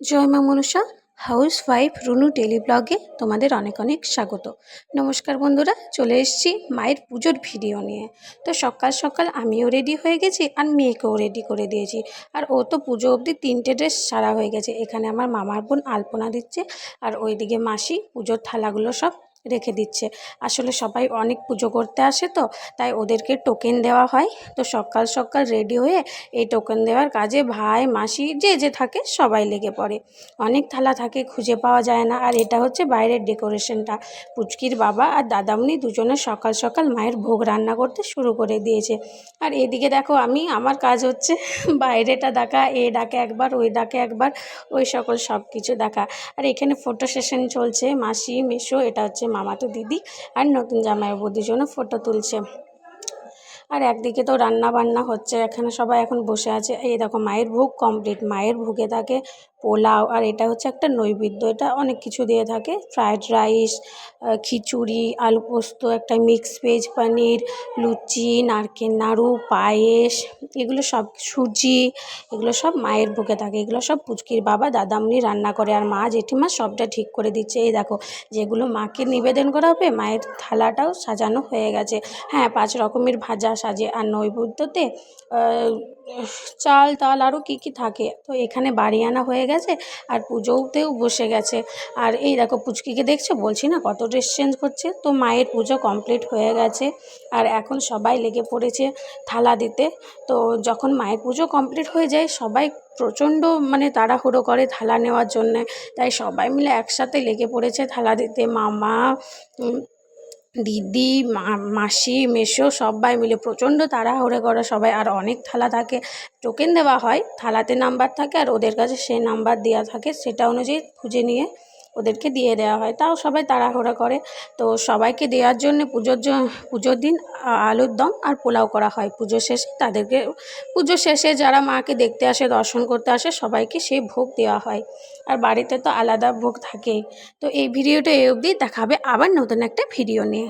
জয় মা Manasa house wife Runu daily ব্লগে তোমাদের অনেক অনেক স্বাগত। নমস্কার বন্ধুরা, চলে এসেছি মায়ের পুজোর ভিডিও নিয়ে। তো সকাল সকাল আমিও রেডি হয়ে গেছি আর মেয়েকেও রেডি করে দিয়েছি। আর ও তো পুজো অবধি 3টে ড্রেস সারা হয়ে গেছে। এখানে আমার মামার বোন আলপনা দিচ্ছে আর ওইদিকে মাসি পুজোর থালাগুলো সব রেখে দিচ্ছে। আসলে সবাই অনেক পুজো করতে আসে, তো তাই ওদেরকে টোকেন দেওয়া হয়। তো সকাল সকাল রেডি হয়ে এই টোকেন দেওয়ার কাজে ভাই মাসি যে থাকে সবাই লেগে পড়ে। অনেক থালা থাকে, খুঁজে পাওয়া যায় না। আর এটা হচ্ছে বাইরের ডেকোরেশনটা। পুচকির বাবা আর দাদামণি দুজনে সকাল সকাল মায়ের ভোগ রান্না করতে শুরু করে দিয়েছে। আর এদিকে দেখো আমার কাজ হচ্ছে বাইরেটা দেখা, এ ডাকে একবার ওই ডাকে একবার, ওই সকল সব কিছু দেখা। আর এখানে ফটো সেশন চলছে। মাসি মেশো, এটা হচ্ছে মামাতো দিদি আর নতুন জামাইবাবু দুজনে ফটো তুলছে। আর একদিকে তো রান্না বান্না হচ্ছে, এখানে সবাই এখন বসে আছে। এই দেখো মায়ের ভোগ কমপ্লিট। মায়ের ভোগে থাকে পোলাও, আর এটা হচ্ছে একটা নৈবেদ্য। এটা অনেক কিছু দিয়ে থাকে, ফ্রায়েড রাইস, খিচুড়ি, আলু পোস্ত, একটা মিক্স ভেজ পনির, লুচি, নারকেল নাড়ু, পায়েস, এগুলো সব সুজি, এগুলো সব মায়ের ভোগে থাকে। এগুলো সব পুচকির বাবা দাদামণি রান্না করে, আর মা জেঠিমা সবটা ঠিক করে দিচ্ছে। এই দেখো যেগুলো মাকে নিবেদন করা হবে, মায়ের থালাটাও সাজানো হয়ে গেছে। হ্যাঁ, 5 রকমের ভাজা সাজে। আর নৈবেদ্যতে চাল তাল আরও কী থাকে। তো এখানে বাড়ি আনা হয়ে গেছে আর পুজোতেও বসে গেছে। আর এই দেখো পুচকিকে দেখছো, বলছি না কত ড্রেস চেঞ্জ করছে। তো মায়ের পুজো কমপ্লিট হয়ে গেছে আর এখন সবাই লেগে পড়েছে থালা দিতে। তো যখন মায়ের পুজো কমপ্লিট হয়ে যায় সবাই প্রচণ্ড তাড়াহুড়ো করে থালা নেওয়ার জন্যে। তাই সবাই মিলে একসাথে লেগে পড়েছে থালা দিতে। মামা, দিদি, মাসি, মেসো সবাই মিলে প্রচণ্ড তাড়াহুড়ো করে সবাই। আর অনেক থালা থাকে, টোকেন দেওয়া হয়, থালাতে নাম্বার থাকে আর ওদের কাছে সেই নাম্বার দেওয়া থাকে, সেটা অনুযায়ী খুঁজে নিয়ে ওদেরকে দিয়ে দেওয়া হয়। তাও সবাই তাড়াহুড়ো করে। তো সবাইকে দেওয়ার জন্য পুজোর দিন আলুর দম আর পোলাও করা হয়। পুজো শেষে যারা মাকে দেখতে আসে, দর্শন করতে আসে, সবাইকে সেই ভোগ দেওয়া হয়। আর বাড়িতে তো আলাদা ভোগ থাকেই। তো এই ভিডিওটা এই অবধি, দেখা হবে আবার নতুন একটা ভিডিও নিয়ে।